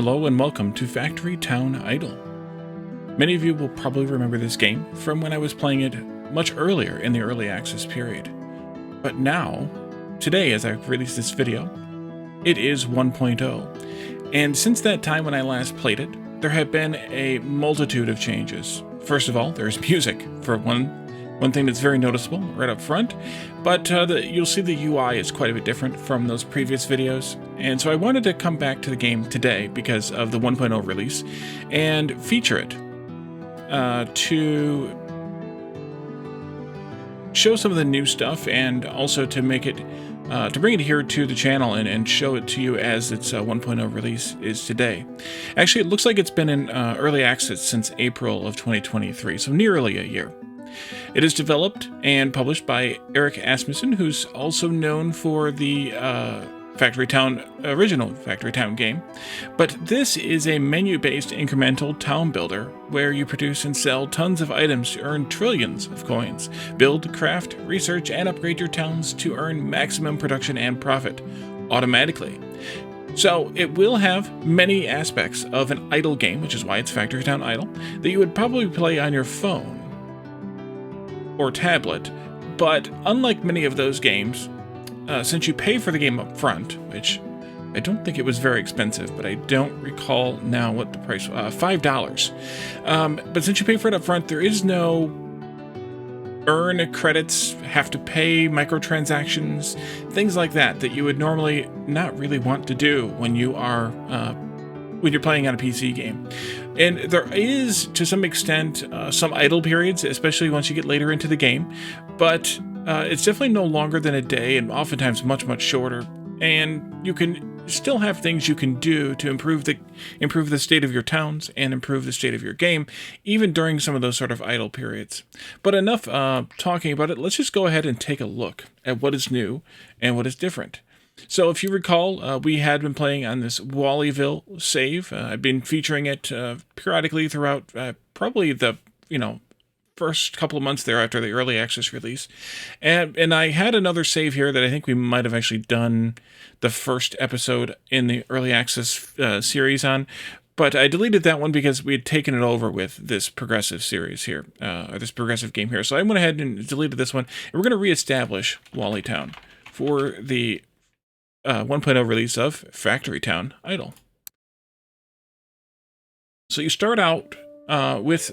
Hello and welcome to Factory Town Idle. Many of you will probably remember this game from when I was playing it much earlier in the early access period. But now, today as I release this video, it is 1.0. And since that time when I last played it, there have been a multitude of changes. First of all, there's music, for one thing that's very noticeable right up front, but you'll see the UI is quite a bit different from those previous videos. And so I wanted to come back to the game today because of the 1.0 release and feature it to show some of the new stuff and also to make it to bring it here to the channel and show it to you as its 1.0 release is today. Actually, it looks like it's been in early access since April of 2023, so nearly a year. It is developed and published by Erik Asmussen, who's also known for the original Factory Town game. But this is a menu-based incremental town builder where you produce and sell tons of items to earn trillions of coins, build, craft, research, and upgrade your towns to earn maximum production and profit automatically. So it will have many aspects of an idle game, which is why it's Factory Town Idle, that you would probably play on your phone or tablet, but unlike many of those games, since you pay for the game up front, which I don't think it was very expensive, but I don't recall now what the price was, $5. But since you pay for it up front, there is no earn credits, have to pay microtransactions, things like that you would normally not really want to do when you are when you're playing on a PC game. And there is, to some extent, some idle periods, especially once you get later into the game, but it's definitely no longer than a day and oftentimes much, much shorter. And you can still have things you can do to improve the state of your towns and improve the state of your game, even during some of those sort of idle periods. But enough talking about it, let's just go ahead and take a look at what is new and what is different. So if you recall, we had been playing on this Wallyville save. I've been featuring it periodically throughout probably the, first couple of months there after the early access release. And I had another save here that I think we might have actually done the first episode in the early access series on. But I deleted that one because we had taken it over with this progressive series here, or this progressive game here. So I went ahead and deleted this one. And we're going to reestablish Wally Town for the 1.0 release of Factory Town Idle. So you start out with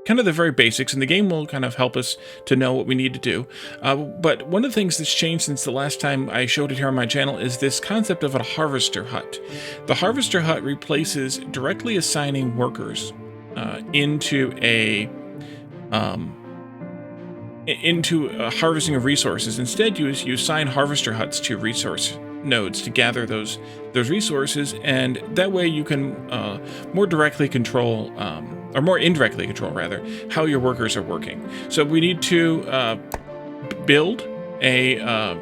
kind of the very basics, and the game will kind of help us to know what we need to do. But one of the things that's changed since the last time I showed it here on my channel is this concept of a harvester hut. The harvester hut replaces directly assigning workers into harvesting of resources. Instead, you assign harvester huts to resource nodes to gather those resources, and that way you can more directly control, or more indirectly control rather, how your workers are working. So we need to build a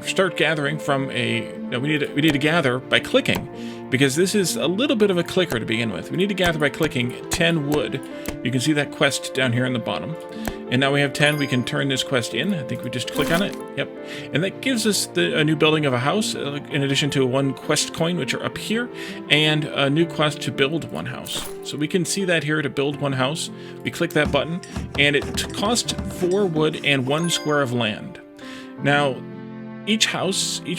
start gathering from a. No, we need to gather by clicking, because this is a little bit of a clicker to begin with. We need to gather by clicking 10 wood. You can see that quest down here in the bottom. And now we have 10, we can turn this quest in. I think we just click on it. Yep. And that gives us a new building of a house, in addition to one quest coin, which are up here, and a new quest to build one house. So we can see that here to build one house. We click that button, and it costs 4 wood and 1 square of land. Now, each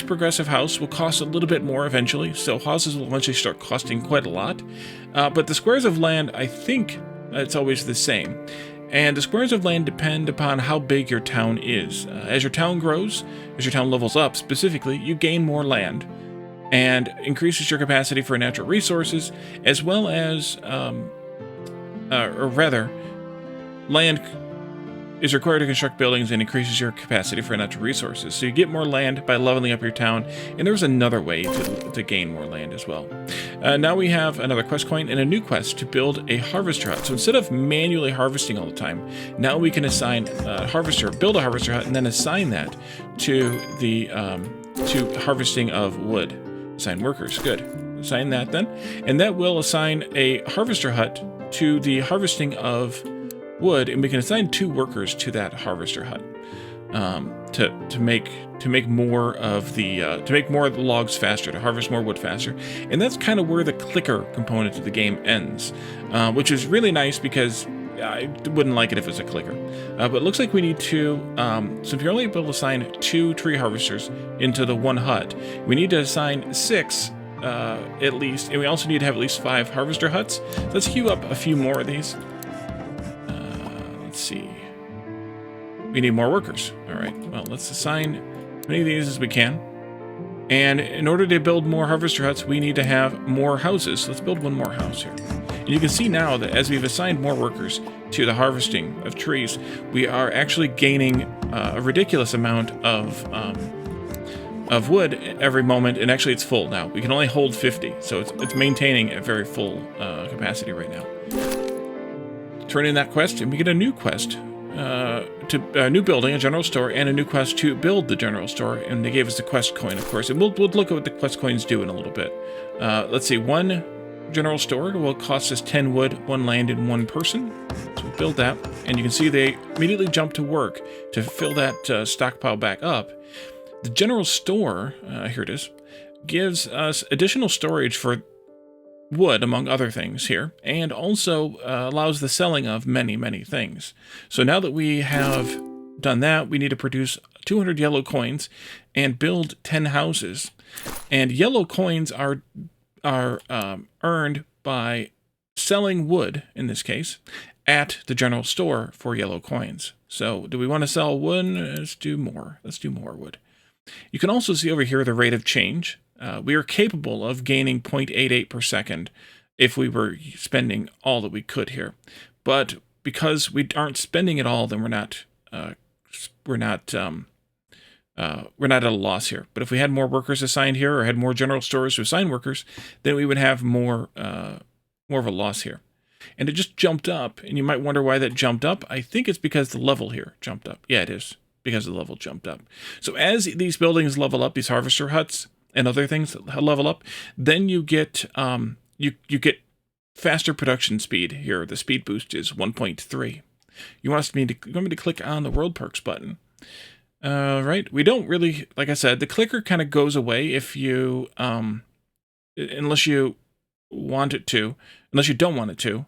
progressive house will cost a little bit more eventually, so houses will eventually start costing quite a lot. But the squares of land, I think it's always the same. And the squares of land depend upon how big your town is. As your town grows, as your town levels up specifically, you gain more land and increases your capacity for natural resources, as well as, land is required to construct buildings and increases your capacity for natural resources. So you get more land by leveling up your town, and there's another way to gain more land as well. Now we have another quest coin and a new quest to build a harvester hut. So instead of manually harvesting all the time, now we can assign build a harvester hut, and then assign that to the to harvesting of wood. Assign workers, good. Assign that then, and that will assign a harvester hut to the harvesting of wood, and we can assign 2 workers to that harvester hut. to make more of the logs faster, to harvest more wood faster. And that's kind of where the clicker component of the game ends, which is really nice because I wouldn't like it if it was a clicker. But it looks like we need to, so if you're only able to assign 2 tree harvesters into the one hut, we need to assign 6 at least, and we also need to have at least 5 harvester huts. So let's queue up a few more of these. Let's see. We need more workers. All right, well, let's assign as many of these as we can. And in order to build more harvester huts, we need to have more houses. So let's build one more house here. And you can see now that as we've assigned more workers to the harvesting of trees, we are actually gaining a ridiculous amount of wood every moment, and actually it's full now. We can only hold 50, so it's maintaining a very full capacity right now. Turn in that quest, and we get a new quest. To a new building, a general store, and a new quest to build the general store, and they gave us the quest coin, of course, and we'll look at what the quest coins do in a little bit. Let's see, 1 general store will cost us 10 wood, 1 land, and 1 person. So we'll build that, and you can see they immediately jump to work to fill that stockpile back up. The general store, here it is, gives us additional storage for wood, among other things here, and also allows the selling of many, many things. So now that we have done that, we need to produce 200 yellow coins and build 10 houses. And yellow coins are earned by selling wood, in this case, at the general store for yellow coins. So do we want to sell wood? Let's do more. Let's do more wood. You can also see over here the rate of change. We are capable of gaining 0.88 per second if we were spending all that we could here. But because we aren't spending it all, then we're not at a loss here. But if we had more workers assigned here, or had more general stores to assign workers, then we would have more of a loss here. And it just jumped up, and you might wonder why that jumped up. I think it's because the level here jumped up. Yeah, it is, because the level jumped up. So as these buildings level up, these harvester huts and other things level up, then you get you get faster production speed here. The speed boost is 1.3. You want me to click on the World Perks button. Right? We don't really, like I said, the clicker kind of goes away if you, unless you want it to, unless you don't want it to.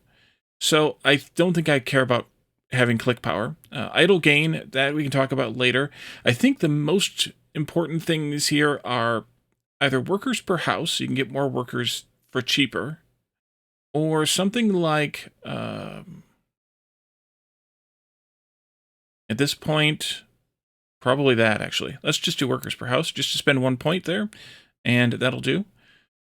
So I don't think I care about having click power. Idle gain, that we can talk about later. I think the most important things here are either workers per house, so you can get more workers for cheaper, or something like, at this point, probably that, actually. Let's just do workers per house, just to spend 1 point there, and that'll do.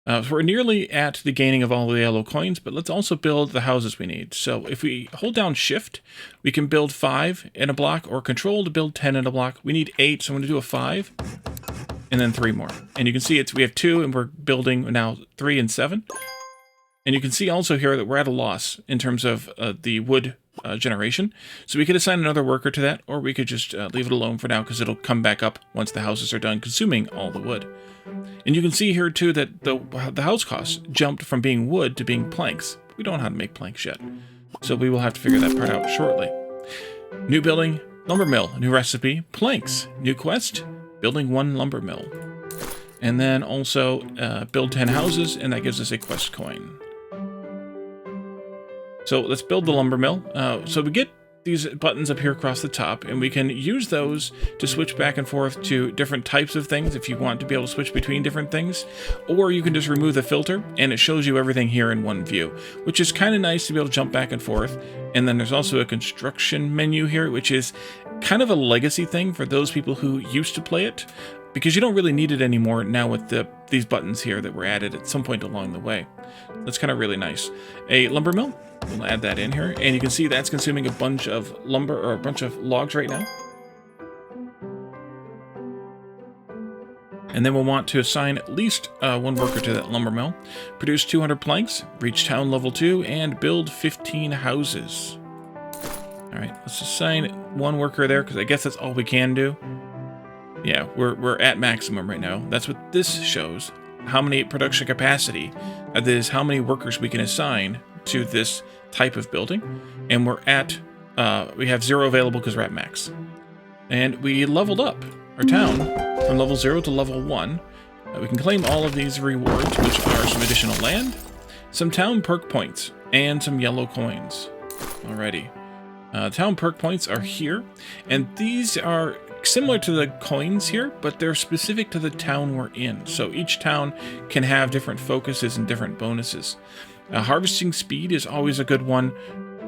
So we're nearly at the gaining of all the yellow coins, but let's also build the houses we need. So if we hold down Shift, we can build 5 in a block, or Control to build 10 in a block. We need 8, so I'm going to do a 5, and then 3 more. And you can see we have 2, and we're building now 3 and 7. And you can see also here that we're at a loss in terms of the wood generation. So we could assign another worker to that, or we could just leave it alone for now, because it'll come back up once the houses are done consuming all the wood. And you can see here too that the house costs jumped from being wood to being planks. We don't know how to make planks yet, so we will have to figure that part out shortly. New building, lumber mill. New recipe, planks. New quest, building 1 lumber mill. And then also build 10 houses, and that gives us a quest coin. So let's build the lumber mill. So we get these buttons up here across the top, and we can use those to switch back and forth to different types of things if you want to be able to switch between different things. Or you can just remove the filter, and it shows you everything here in one view, which is kind of nice to be able to jump back and forth. And then there's also a construction menu here, which is kind of a legacy thing for those people who used to play it, because you don't really need it anymore now with these buttons here that were added at some point along the way. That's kind of really nice. A lumber mill. We'll add that in here, and you can see that's consuming a bunch of lumber, or a bunch of logs right now. And then we'll want to assign at least 1 worker to that lumber mill, produce 200 planks, reach town level 2, and build 15 houses. All right, let's assign 1 worker there, because I guess that's all we can do. Yeah, we're at maximum right now. That's what this shows. How many production capacity, that is how many workers we can assign to this type of building, and we're at we have 0 available because we're at max. And we leveled up our town from level 0 to level 1. We can claim all of these rewards, which are some additional land, some town perk points, and some yellow coins. Alrighty. Town perk points are here, and these are similar to the coins here, but they're specific to the town we're in. So each town can have different focuses and different bonuses. Harvesting speed is always a good one.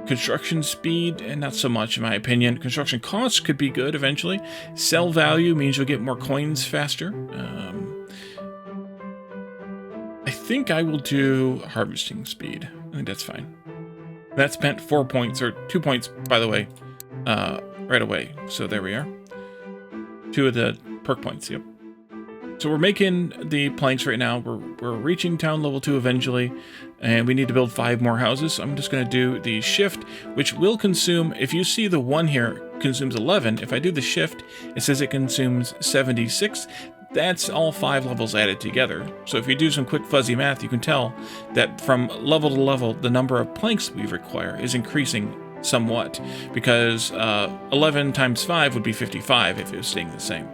Construction speed, and not so much in my opinion. Construction costs could be good eventually. Sell value means you'll get more coins faster. I think I will do harvesting speed. I think that's fine. That spent 4 points, or 2 points, by the way, right away. So there we are. 2 of the perk points, yep. So we're making the planks right now. We're reaching town level 2 eventually, and we need to build 5 more houses. So I'm just going to do the shift, which will consume, if you see the 1 here, consumes 11. If I do the shift, it says it consumes 76. That's all 5 levels added together. So if you do some quick fuzzy math, you can tell that from level to level, the number of planks we require is increasing somewhat, because 11 times 5 would be 55 if it was staying the same.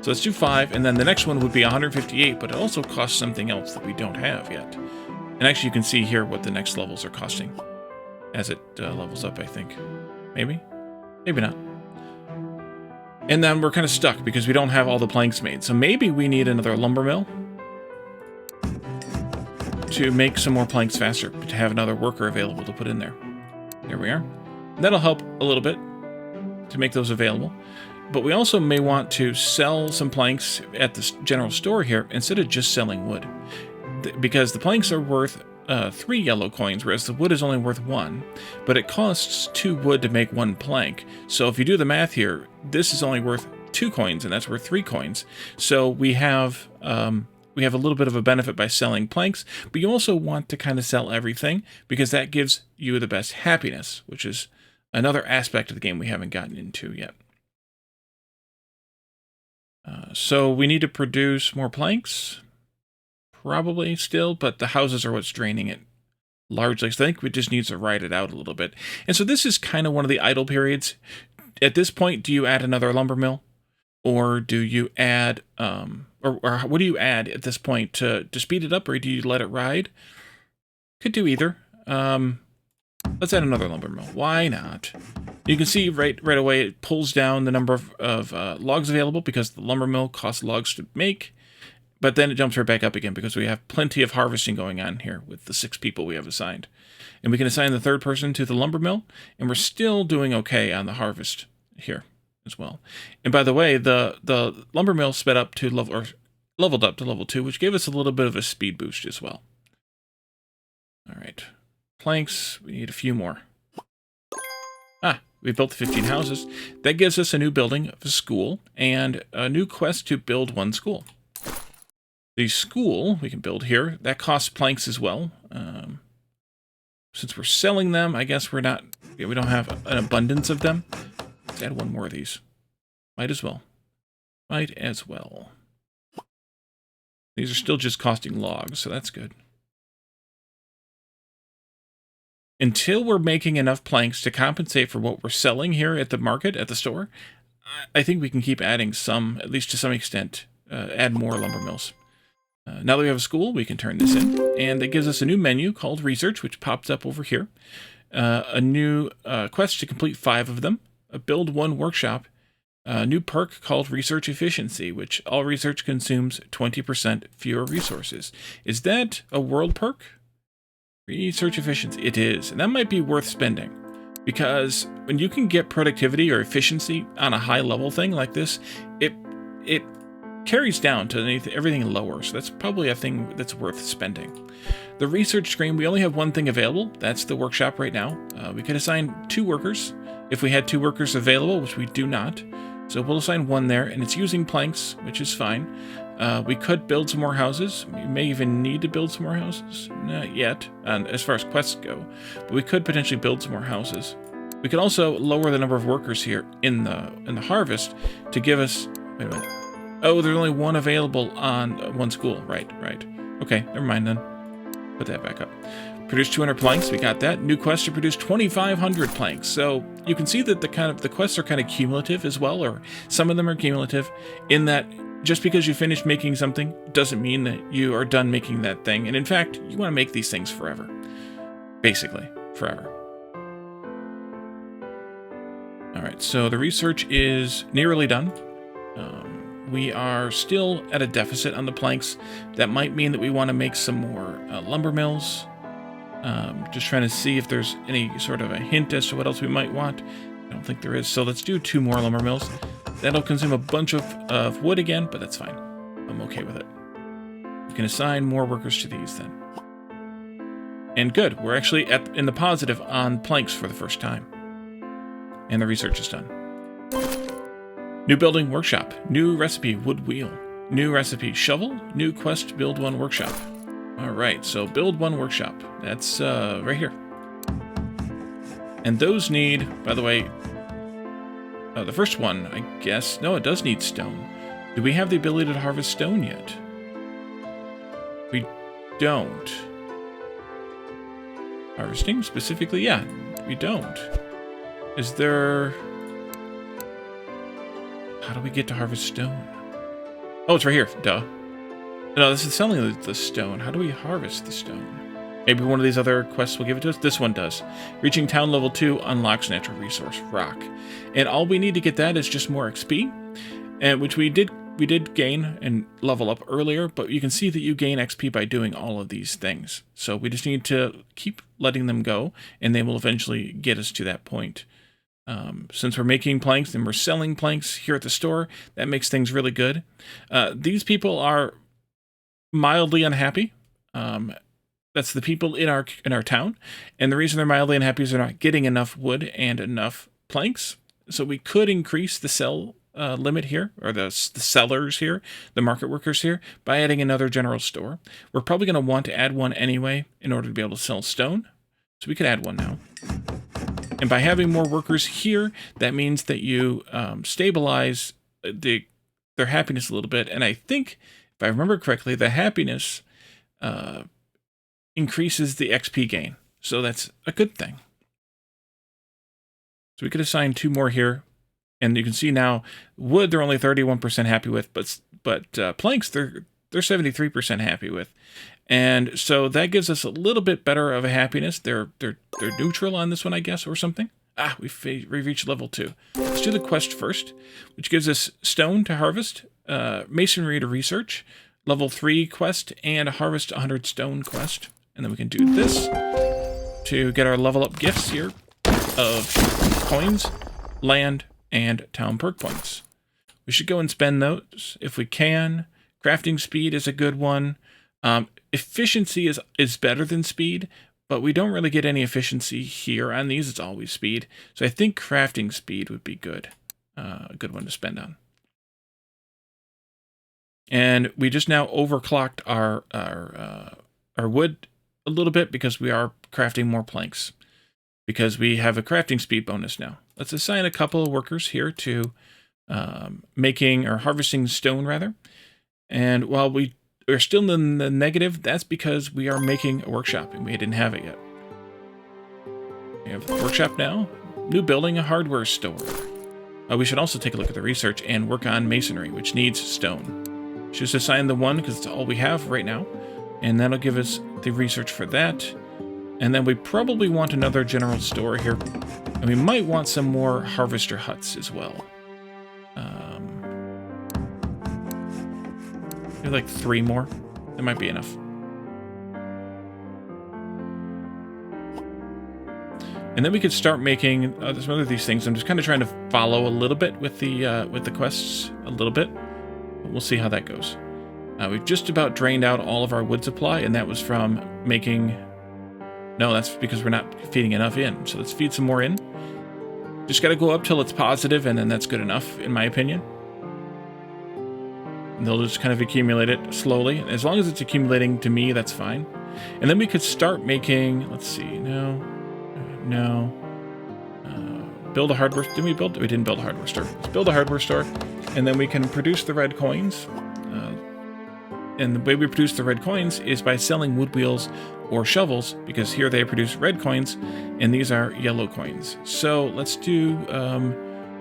So let's do 5, and then the next one would be 158, but it also costs something else that we don't have yet. And actually you can see here what the next levels are costing as it levels up, I think. Maybe? Maybe not. And then we're kind of stuck because we don't have all the planks made. So maybe we need another lumber mill to make some more planks faster, to have another worker available to put in there. There we are. That'll help a little bit to make those available. But we also may want to sell some planks at the general store here instead of just selling wood. Because the planks are worth 3 yellow coins, whereas the wood is only worth 1. But it costs 2 wood to make 1 plank. So if you do the math here, this is only worth 2 coins, and that's worth 3 coins. So we have a little bit of a benefit by selling planks, but you also want to kind of sell everything, because that gives you the best happiness, which is another aspect of the game we haven't gotten into yet. So we need to produce more planks, probably still, but the houses are what's draining it largely. So I think we just need to ride it out a little bit. And so this is kind of one of the idle periods. At this point, do you add another lumber mill? Or do you add, or what do you add at this point to speed it up, or do you let it ride? Could do either. Let's add another lumber mill. Why not? You can see right away it pulls down the number of logs available, because the lumber mill costs logs to make, but then it jumps right back up again because we have plenty of harvesting going on here with the 6 people we have assigned. And we can assign the 3rd person to the lumber mill, and we're still doing okay on the harvest here as well. And by the way, the lumber mill sped up to leveled up to level 2, which gave us a little bit of a speed boost as well. All right. Planks, we need a few more. We built 15 houses. That gives us a new building of a school and a new quest to build 1 school. The school we can build here, that costs planks as well. Since we're selling them, I guess we don't have an abundance of them. Let's add 1 more of these. Might as well. Might as well. These are still just costing logs, so that's good. Until we're making enough planks to compensate for what we're selling here at the market, at the store, I think we can keep adding some, at least to some extent, add more lumber mills. Now that we have a school, we can turn this in, and it gives us a new menu called Research, which pops up over here. A new quest to complete 5 of them, build 1 workshop, a new perk called Research Efficiency, which all research consumes 20% fewer resources. Is that a world perk? Research efficiency, it is, and that might be worth spending, because when you can get productivity or efficiency on a high level thing like this, it carries down to everything lower, so that's probably a thing that's worth spending. The research screen, we only have 1 thing available, that's the workshop right now. We could assign 2 workers if we had 2 workers available, which we do not, so we'll assign 1 there, and it's using planks, which is fine. We could build some more houses. We may even need to build some more houses. Not yet, as far as quests go. But we could potentially build some more houses. We could also lower the number of workers here in the harvest to give us... Wait a minute. Oh, there's only 1 available on 1 school. Right. Okay, never mind then. Put that back up. Produce 200 planks. We got that. New quest to produce 2,500 planks. So you can see that the quests are kind of cumulative as well, or some of them are cumulative, in that just because you finished making something doesn't mean that you are done making that thing. And in fact, you want to make these things forever. Basically, forever. All right, so the research is nearly done. We are still at a deficit on the planks. That might mean that we want to make some more lumber mills. Just trying to see if there's any sort of a hint as to what else we might want. I don't think there is, so let's do 2 more lumber mills. That'll consume a bunch of wood again, but that's fine. I'm okay with it. We can assign more workers to these then. And good, we're actually in the positive on planks for the first time. And the research is done. New building workshop. New recipe wood wheel. New recipe shovel. New quest build 1 workshop. Alright, so build 1 workshop. That's right here. And those need, by the way, the first one, I guess, no, it does need stone. Do we have the ability to harvest stone yet? We don't. Harvesting specifically? Yeah, we don't. Is there... How do we get to harvest stone? Oh, it's right here. Duh. No, this is selling the stone. How do we harvest the stone? Maybe one of these other quests will give it to us? This one does. Reaching town level 2 unlocks natural resource, rock. And all we need to get that is just more XP, and which we did gain and level up earlier, but you can see that you gain XP by doing all of these things. So we just need to keep letting them go, and they will eventually get us to that point. Since we're making planks and we're selling planks here at the store, that makes things really good. These people are mildly unhappy. That's the people in our town, and the reason they're mildly unhappy is they're not getting enough wood and enough planks. So we could increase the sell limit here, or the sellers here, the market workers here, by adding another general store. We're probably going to want to add one anyway in order to be able to sell stone. So we could add one now. And by having more workers here, that means that you stabilize their happiness a little bit. And I think, if I remember correctly, the happiness increases the XP gain. So that's a good thing. So we could assign 2 more here. And you can see now, wood they're only 31% happy with, but planks they're 73% happy with. And so that gives us a little bit better of a happiness. They're neutral on this one, I guess, or something. We've reached level 2. Let's do the quest first, which gives us stone to harvest, masonry to research, level 3 quest, and a harvest 100 stone quest. And then we can do this to get our level up gifts here of coins, land, and town perk points. We should go and spend those if we can. Crafting speed is a good one. Efficiency is better than speed, but we don't really get any efficiency here on these. It's always speed. So I think crafting speed would be good. A good one to spend on. And we just now overclocked our wood a little bit because we are crafting more planks. Because we have a crafting speed bonus now. Let's assign a couple of workers here to making or harvesting stone rather. And while we are still in the negative, that's because we are making a workshop and we didn't have it yet. We have the workshop now. New building, a hardware store. We should also take a look at the research and work on masonry, which needs stone. Just assign the 1 because it's all we have right now. And that'll give us the research for that. And then we probably want another general store here. And we might want some more harvester huts as well. Maybe like 3 more. That might be enough. And then we could start making some other of these things. I'm just kind of trying to follow a little bit with the quests a little bit. But we'll see how that goes. We've just about drained out all of our wood supply, and that was from making... No, that's because we're not feeding enough in. So let's feed some more in. Just got to go up till it's positive, and then that's good enough, in my opinion. And they'll just kind of accumulate it slowly. As long as it's accumulating to me, that's fine. And then we could start making... Let's see. No. Build a hardware... Did we build... We didn't build a hardware store. Let's build a hardware store. And then we can produce the red coins. And the way we produce the red coins is by selling wood wheels or shovels, because here they produce red coins and these are yellow coins. So let's do,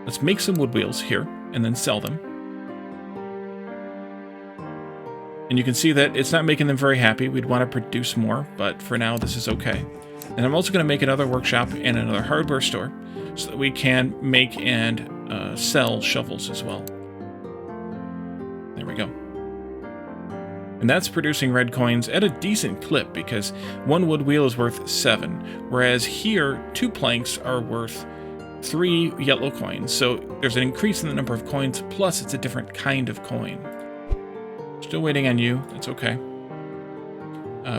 let's make some wood wheels here and then sell them. And you can see that it's not making them very happy. We'd want to produce more, but for now this is okay. And I'm also going to make another workshop and another hardware store so that we can make and sell shovels as well. There we go. And that's producing red coins at a decent clip because one wood wheel is worth 7, whereas here 2 planks are worth 3 yellow coins. So there's an increase in the number of coins, plus it's a different kind of coin. Still waiting on you. That's okay.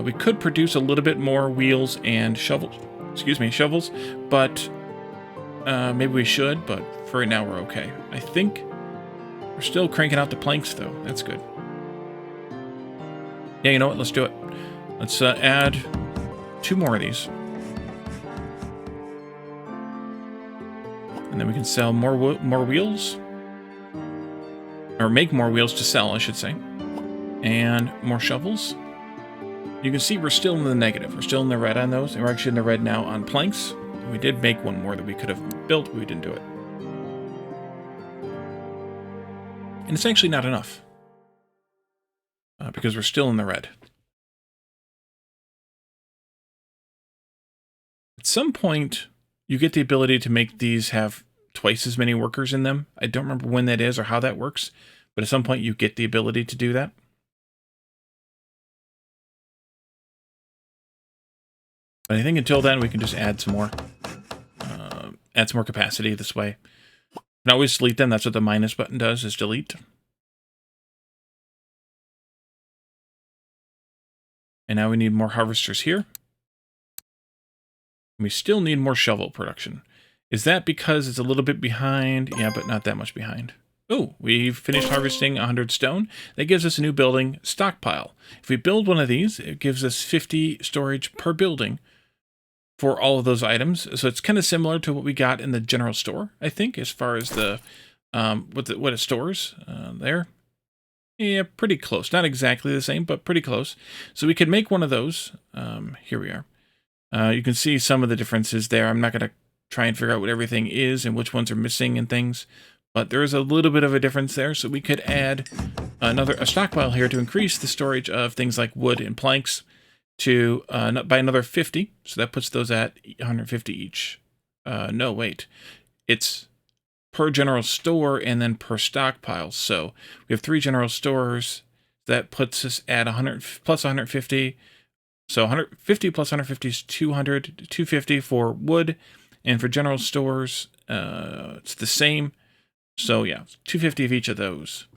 We could produce a little bit more wheels and shovels. Excuse me, shovels. But maybe we should. But for right now, we're okay. I think we're still cranking out the planks, though. That's good. Yeah, you know what? Let's do it. Let's add 2 more of these. And then we can sell more wheels. Or make more wheels to sell, I should say. And more shovels. You can see we're still in the negative. We're still in the red on those. And we're actually in the red now on planks. We did make one more that we could have built, but we didn't do it. And it's actually not enough. Because we're still in the red. At some point, you get the ability to make these have twice as many workers in them. I don't remember when that is or how that works. But at some point, you get the ability to do that. But I think until then, we can just add some more capacity this way. You can always delete them. That's what the minus button does, is delete. And now we need more harvesters here. We still need more shovel production. Is that because it's a little bit behind? Yeah, but not that much behind. Oh, we've finished harvesting 100 stone. That gives us a new building stockpile. If we build one of these, it gives us 50 storage per building for all of those items. So it's kind of similar to what we got in the general store, I think, as far as the what it stores there. Yeah, pretty close. Not exactly the same, but pretty close. So we could make one of those. Here we are. You can see some of the differences there. I'm not going to try and figure out what everything is and which ones are missing and things. But there is a little bit of a difference there. So we could add a stockpile here to increase the storage of things like wood and planks to by another 50. So that puts those at 150 each. No, wait. It's per general store and then per stockpile. So we have 3 general stores. That puts us at 100 plus 150. So 150 plus 150 is 200, 250 for wood. And for general stores, it's the same. So yeah, 250 of each of those.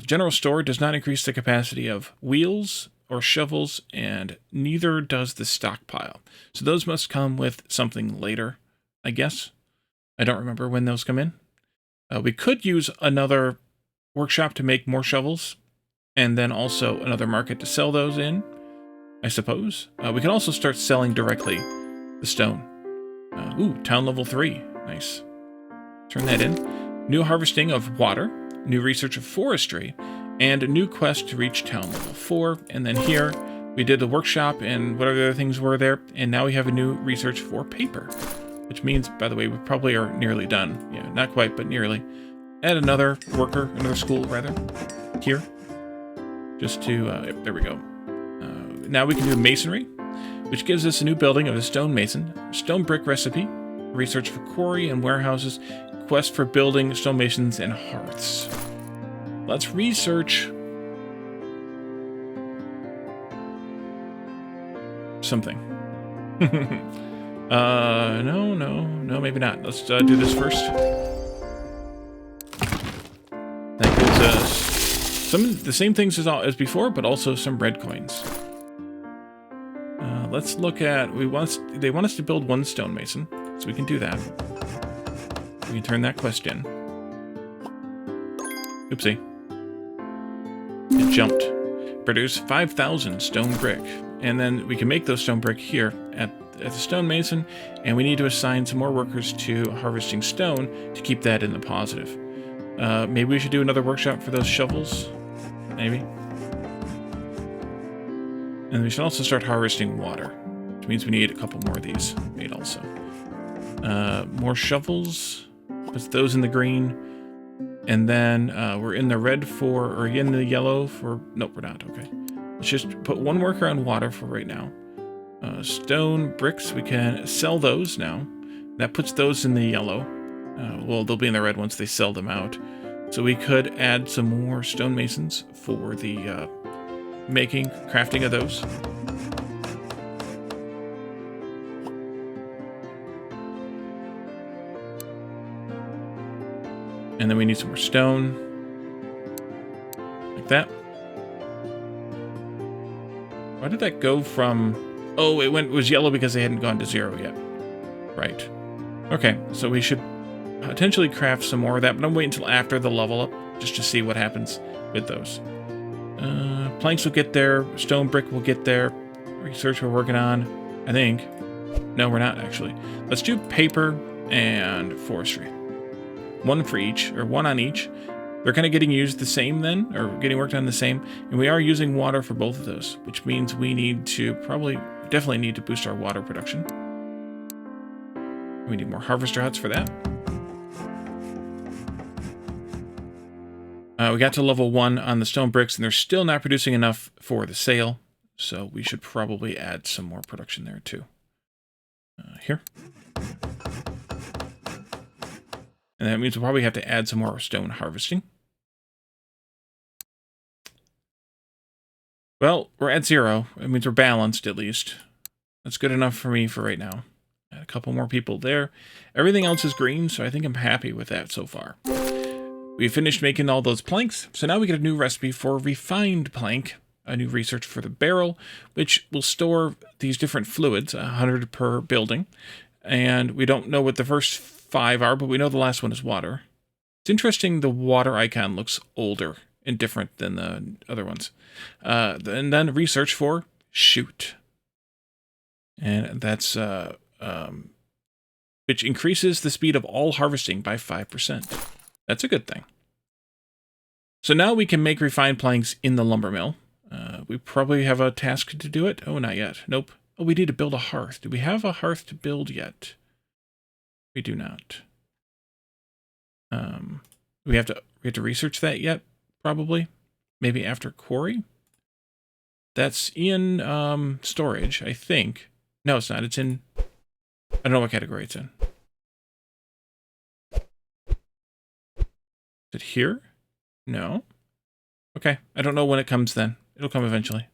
General store does not increase the capacity of wheels or shovels, and neither does the stockpile. So those must come with something later, I guess. I don't remember when those come in. We could use another workshop to make more shovels, and then also another market to sell those in, I suppose. We can also start selling directly the stone. Ooh, town level 3. Nice. Turn that in. New harvesting of water, new research of forestry, and a new quest to reach town level 4. And then here, we did the workshop and whatever the other things were there, and now we have a new research for paper. Which means, by the way, we probably are nearly done. Yeah, not quite, but nearly. Add another worker, another school, rather, here. Just to, there we go. Now we can do masonry, which gives us a new building of a stonemason, stone brick recipe, research for quarry and warehouses, quest for building stonemasons and hearths. Let's research something. No, maybe not. Let's do this first. That gives us some of the same things as before, but also some red coins. Let's look at, they want us to build 1 stonemason, so we can do that. We can turn that quest in. Oopsie. It jumped. Produce 5,000 stone brick. And then we can make those stone brick here at the stonemason, and we need to assign some more workers to harvesting stone to keep that in the positive. Maybe we should do another workshop for those shovels? Maybe. And we should also start harvesting water, which means we need a couple more of these made also. More shovels, put those in the green. And then we're in the red for, or in the yellow for, nope, we're not, okay. Let's just put one worker on water for right now. Stone bricks, we can sell those now. That puts those in the yellow. Well, they'll be in the red once they sell them out. So we could add some more stonemasons for the crafting of those. And then we need some more stone. Like that. Why did that go from... Oh, it was yellow because they hadn't gone to 0 yet. Right. Okay, so we should potentially craft some more of that, but I'm waiting until after the level up, just to see what happens with those. Planks will get there. Stone brick will get there. Research we're working on, I think. No, we're not, actually. Let's do paper and forestry. One for each, or one on each. They're kind of getting used the same then, or getting worked on the same. And we are using water for both of those, which means we need to definitely need to boost our water production. We need more harvester huts for that. We got to level 1 on the stone bricks, and they're still not producing enough for the sale. So we should probably add some more production there too. Here. And that means we'll probably have to add some more stone harvesting. Well, we're at 0. It means we're balanced, at least. That's good enough for me for right now. Add a couple more people there. Everything else is green, so I think I'm happy with that so far. We finished making all those planks, so now we get a new recipe for refined plank. A new research for the barrel, which will store these different fluids, 100 per building. And we don't know what the first 5 are, but we know the last one is water. It's interesting the water icon looks older and different than the other ones. And then research for shoot. And that's which increases the speed of all harvesting by 5%. That's a good thing. So now we can make refined planks in the lumber mill. We probably have a task to do it. Oh, not yet. Nope. Oh, we need to build a hearth. Do we have a hearth to build yet? We do not. We have to research that yet, probably. Maybe after quarry. That's in storage, I think. No, it's not. It's in... I don't know what category it's in. Is it here? No. Okay. I don't know when it comes then. It'll come eventually.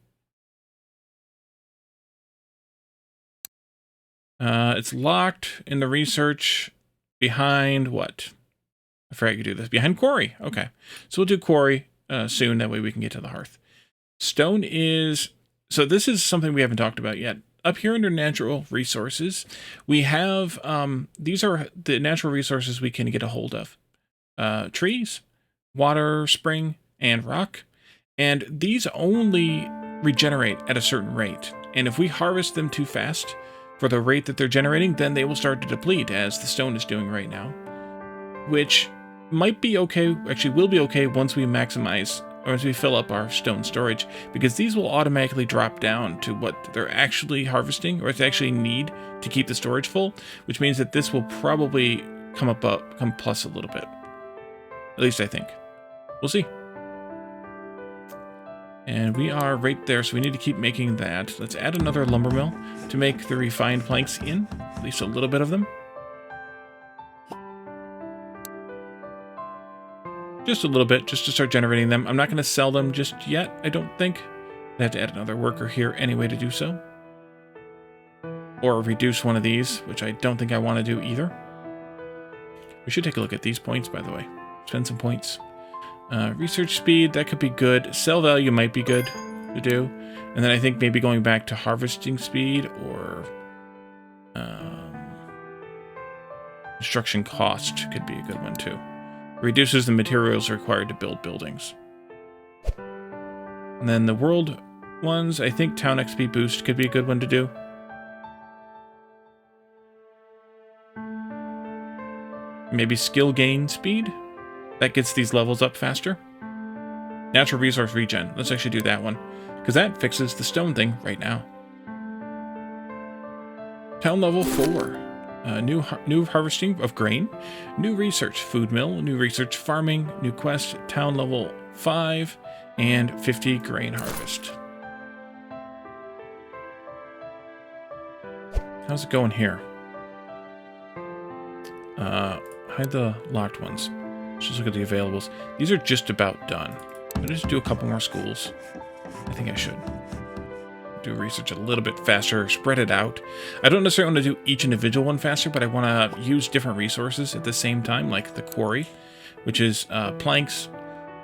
It's locked in the research behind what? I forgot you do this. Behind quarry. Okay. So we'll do quarry soon. That way we can get to the hearth. Stone is... So this is something we haven't talked about yet. Up here under natural resources, we have... these are the natural resources we can get a hold of. Trees, water, spring, and rock. And these only regenerate at a certain rate. And if we harvest them too fast for the rate that they're generating, then they will start to deplete, as the stone is doing right now. Which might be okay, actually will be okay once we maximize, or once we fill up our stone storage, because these will automatically drop down to what they're actually harvesting, or what they actually need to keep the storage full, which means that this will probably come plus a little bit. At least I think. We'll see. And we are right there, so we need to keep making that. Let's add another lumber mill to make the refined planks in, at least a little bit of them. Just a little bit, just to start generating them. I'm not going to sell them just yet, I don't think. I have to add another worker here anyway to do so. Or reduce one of these, which I don't think I want to do either. We should take a look at these points, by the way. Spend some points. Research speed, that could be good. Sell value might be good to do. And then I think maybe going back to harvesting speed or construction cost could be a good one too. Reduces the materials required to build buildings. And then the world ones, I think town XP boost could be a good one to do. Maybe skill gain speed. That gets these levels up faster. Natural resource regen. Let's actually do that one. because that fixes the stone thing right now. Town level 4. New harvesting of grain, new research food mill, new research farming, new quest town level 5, and 50 grain harvest. How's it going here? Hide the locked ones. Let's just look at the availables. These are just about done. I'll just do a couple more schools. I think I should. Do research a little bit faster, spread it out. I don't necessarily want to do each individual one faster, but I want to use different resources at the same time, like the quarry, which is planks,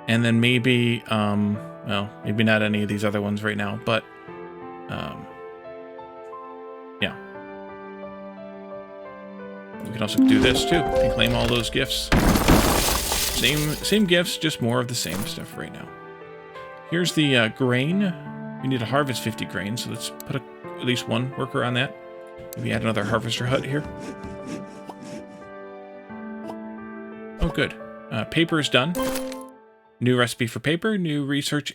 and then maybe, well, maybe not any of these other ones right now, but, yeah. We can also do this too, and claim all those gifts. Same gifts, just more of the same stuff right now. Here's the grain. We need to harvest 50 grain, so let's put at least one worker on that. Maybe add another harvester hut here. Oh, good. Paper is done. New recipe for paper, new research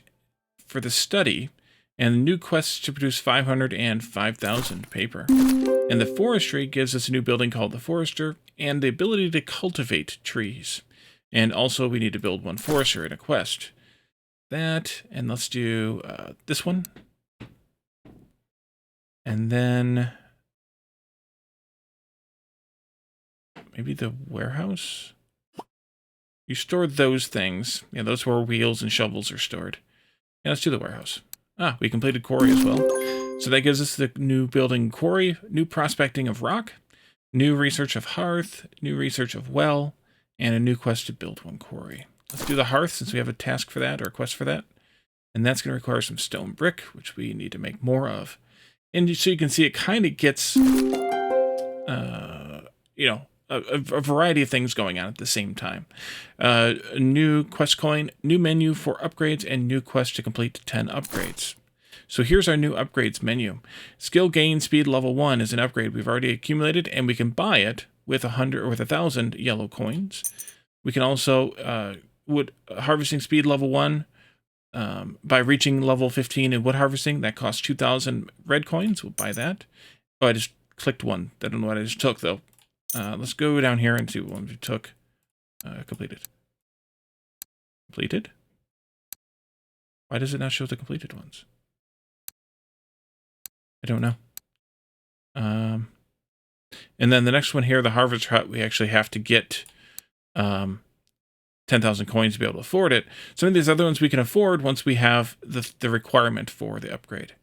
for the study, and new quests to produce 500 and 5,000 paper. And the forestry gives us a new building called the Forester, and the ability to cultivate trees. And also we need to build one forester in a quest. That, and let's do this one. And then maybe the warehouse? You stored those things. Yeah, those where wheels and shovels are stored. Yeah, let's do the warehouse. Ah, we completed quarry as well. So that gives us the new building quarry, new prospecting of rock, new research of hearth, new research of well, and a new quest to build one quarry. Let's do the hearth since we have a task for that or a quest for that. And that's going to require some stone brick, which we need to make more of. And so you can see it kind of gets, you know, a variety of things going on at the same time. A new quest coin, new menu for upgrades, and new quest to complete 10 upgrades. So here's our new upgrades menu. Skill gain speed level 1 is an upgrade we've already accumulated, and we can buy it with 100 or with 1,000 yellow coins. We can also wood harvesting speed level 1 by reaching level 15 in wood harvesting. That costs 2,000 red coins. We'll buy that. Oh, I just clicked one. I don't know what I just took though. Let's go down here and see what one we took. Completed. Completed? Why does it not show the completed ones? I don't know. And then the next one here, the Harvest Hut, we actually have to get 10,000 coins to be able to afford it. Some of these other ones we can afford once we have the requirement for the upgrade.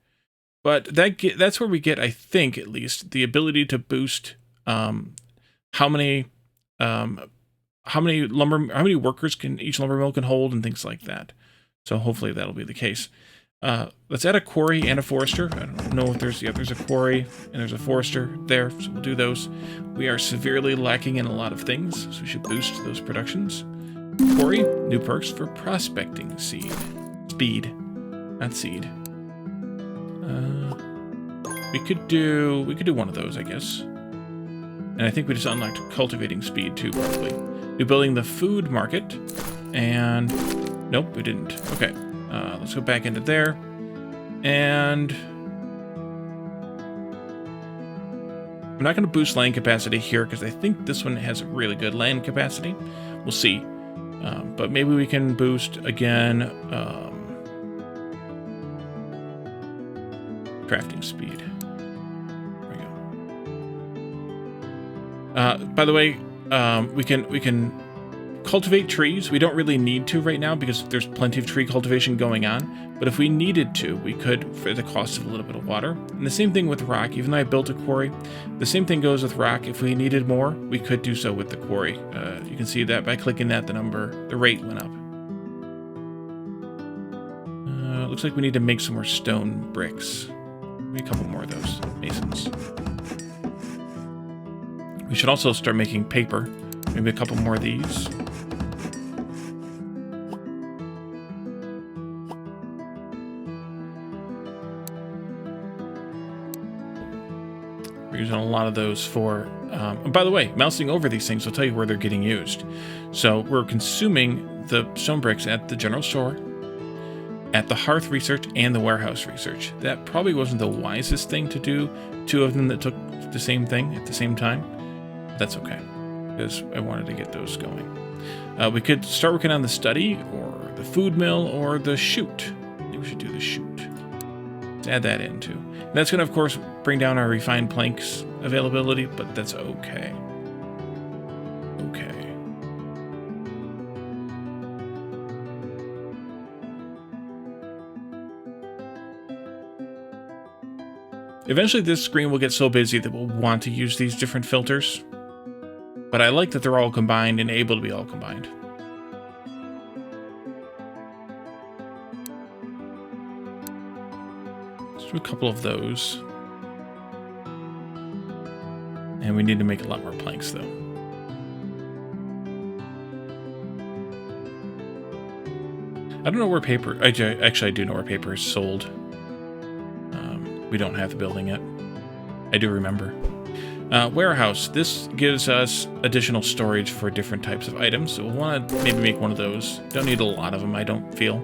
But that's where we get, I think, at least, the ability to boost how many workers can each lumber mill can hold and things like that. So hopefully that'll be the case. Let's add a quarry and a forester. I don't know if there's a quarry and there's a forester there, so we'll do those. We are severely lacking in a lot of things, so we should boost those productions. Quarry, new perks for prospecting speed, not seed. We could do one of those, I guess. And I think we just unlocked cultivating speed too, probably. We're building the food market, and nope, we didn't. Okay. Let's go back into there, and I'm not going to boost land capacity here because I think this one has really good land capacity. We'll see, but maybe we can boost again crafting speed. There we go. By the way, we can cultivate trees. We don't really need to right now because there's plenty of tree cultivation going on, but if we needed to, we could for the cost of a little bit of water. And the same thing with rock. Even though I built a quarry, the same thing goes with rock. If we needed more, we could do so with the quarry. You can see that by clicking that, the rate went up. Looks like we need to make some more stone bricks. Maybe a couple more of those masons. We should also start making paper. Maybe a couple more of these. We're using a lot of those for... by the way, mousing over these things will tell you where they're getting used. So we're consuming the stone bricks at the general store. at the hearth research and the warehouse research. That probably wasn't the wisest thing to do, 2 of them that took the same thing at the same time. But that's okay, because I wanted to get those going. We could start working on the study, or the food mill, or the chute. I think we should do the chute. Let's add that in too. And that's going to, of course, bring down our refined planks availability, but that's okay. Okay. Eventually this screen will get so busy that we'll want to use these different filters. But I like that they're all combined and able to be all combined. Let's do a couple of those. And we need to make a lot more planks, though. I don't know where paper... Actually, I do know where paper is sold. We don't have the building yet. I do remember. Warehouse. This gives us additional storage for different types of items. So we'll want to maybe make one of those. Don't need a lot of them, I don't feel.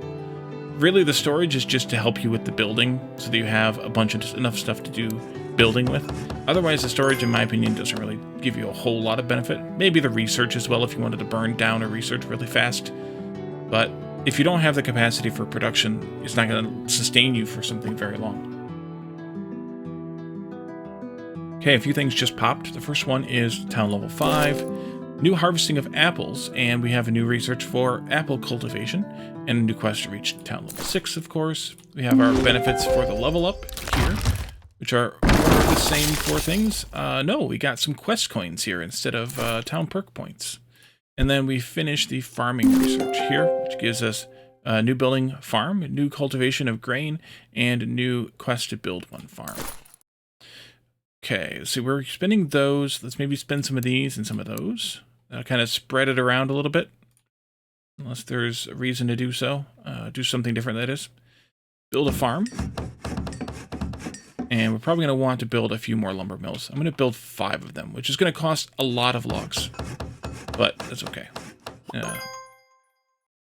Really, the storage is just to help you with the building, so that you have a bunch of enough stuff to do building with. Otherwise, the storage, in my opinion, doesn't really give you a whole lot of benefit. Maybe the research as well, if you wanted to burn down a research really fast. But if you don't have the capacity for production, it's not going to sustain you for something very long. Okay, a few things just popped. The first one is town level 5, new harvesting of apples, and we have a new research for apple cultivation, and a new quest to reach town level 6, of course. We have our benefits for the level up here, which are more of the same 4 things. No, we got some quest coins here instead of town perk points. And then we finish the farming research here, which gives us a new building farm, new cultivation of grain, and a new quest to build 1 farm. Okay, so we're spending those. Let's maybe spend some of these and some of those. That'll kind of spread it around a little bit. Unless there's a reason to do so. Do something different, that is. Build a farm. And we're probably going to want to build a few more lumber mills. I'm going to build 5 of them, which is going to cost a lot of logs. But that's okay.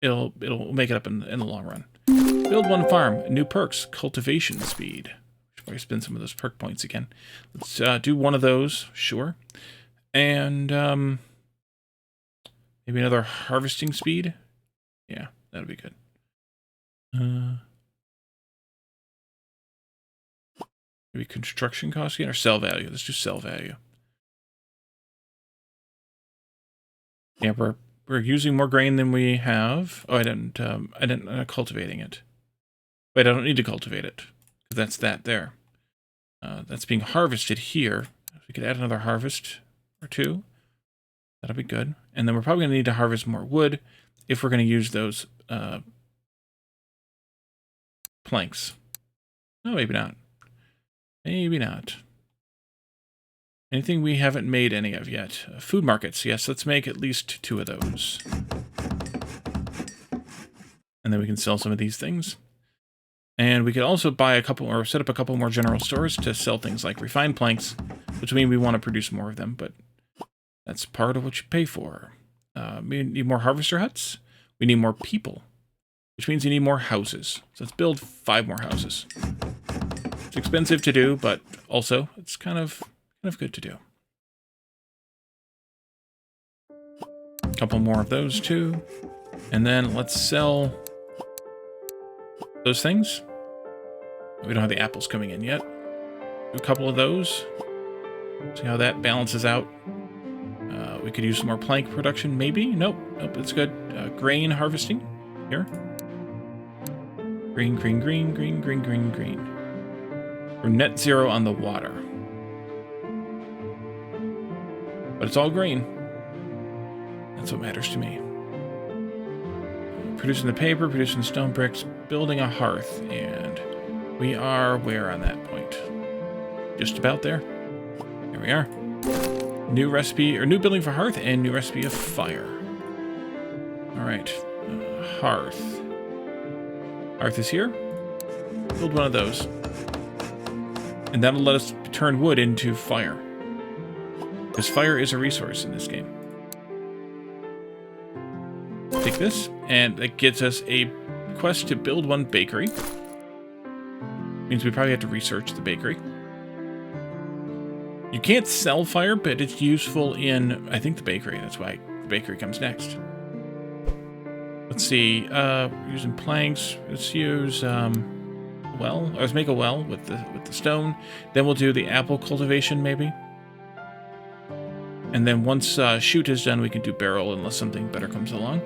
It'll make it up in the long run. Build 1 farm. New perks. Cultivation speed. Probably spend some of those perk points again. Let's do 1 of those, sure. And maybe another harvesting speed. Yeah, that'll be good. Maybe construction cost again, or sell value. Let's do sell value. Yeah, we're using more grain than we have. Oh, I didn't cultivating it. Wait, I don't need to cultivate it. That's that there. That's being harvested here. If we could add another harvest or 2, that'll be good. And then we're probably going to need to harvest more wood if we're going to use those planks. No, maybe not. Maybe not. Anything we haven't made any of yet? Food markets. Yes, let's make at least 2 of those. And then we can sell some of these things. And we could also buy a couple, or set up a couple more general stores to sell things like refined planks, which means we want to produce more of them, but that's part of what you pay for. We need more harvester huts. We need more people, which means you need more houses. So let's build 5 more houses. It's expensive to do, but also it's kind of good to do. A couple more of those too. And then let's sell those things. We don't have the apples coming in yet. Do a couple of those. See how that balances out. We could use some more plank production, maybe. Nope, it's good. Grain harvesting here. Green, green, green, green, green, green, green. We're net 0 on the water. But it's all green. That's what matters to me. Producing the paper, producing the stone bricks, building a hearth, and we are where on that point? Just about there. Here we are. New recipe, or new building for hearth, and new recipe of fire. All right, hearth. Hearth is here. Build 1 of those. And that'll let us turn wood into fire. Because fire is a resource in this game. Take this, and it gets us a quest to build one bakery. Means we probably have to research the bakery. You can't sell fire, but it's useful in, I think, the bakery. That's why the bakery comes next. Let's see. Using planks. Let's use well. Let's make a well with the stone. Then we'll do the apple cultivation, maybe. And then once shoot is done, we can do barrel unless something better comes along.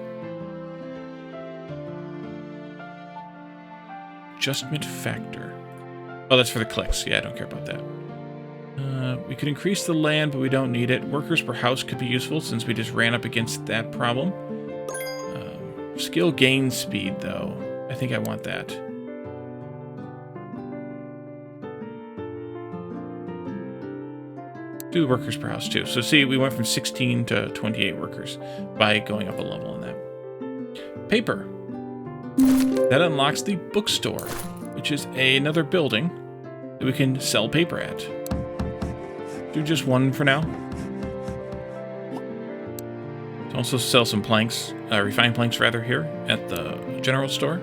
Adjustment factor. Oh, that's for the clicks. Yeah, I don't care about that. We could increase the land, but we don't need it. Workers per house could be useful since we just ran up against that problem. Skill gain speed, though. I think I want that. Do workers per house, too. So see, we went from 16 to 28 workers by going up a level in that. Paper. That unlocks the bookstore, which is another building that we can sell paper at. Do just one for now. Also sell some planks, refined planks rather, here at the general store.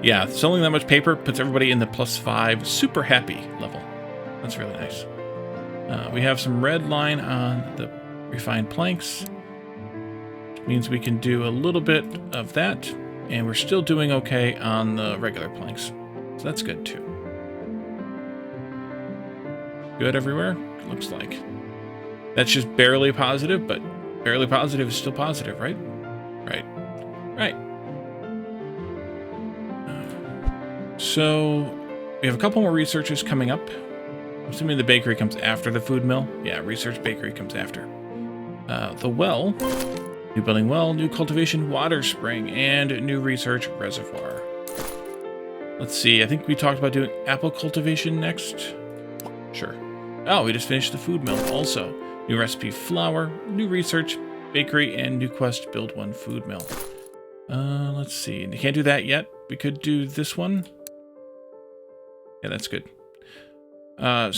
Yeah, selling that much paper puts everybody in the +5 super happy level. That's really nice. We have some red line on the refined planks. Which means we can do a little bit of that, and we're still doing okay on the regular planks. So that's good too. Good everywhere? Looks like. That's just barely positive, but barely positive is still positive, right? Right. Right. So, we have a couple more researches coming up. I'm assuming the bakery comes after the food mill. Yeah, research bakery comes after. The well. New building well, new cultivation water spring, and new research reservoir. Let's see, I think we talked about doing apple cultivation next. Sure. Oh, we just finished the food mill also. New recipe flour, new research, bakery, and new quest build one food mill. Let's see. You can't do that yet. We could do this one. Yeah, that's good. But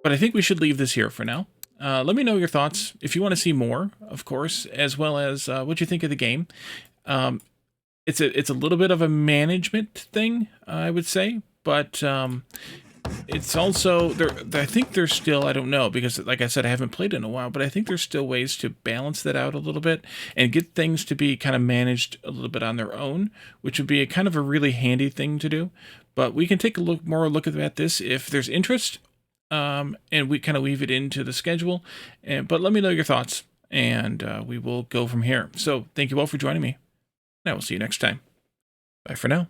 I think we should leave this here for now. Let me know your thoughts if you want to see more, of course, as well as what you think of the game. It's a little bit of a management thing, I would say, but it's also I think there's still, I don't know, because like I said, I haven't played in a while, but I think there's still ways to balance that out a little bit and get things to be kind of managed a little bit on their own, which would be a kind of a really handy thing to do. But we can take a look at this if there's interest, and we kind of weave it into the schedule. But let me know your thoughts, and we will go from here. So thank you all for joining me, and I will see you next time. Bye for now.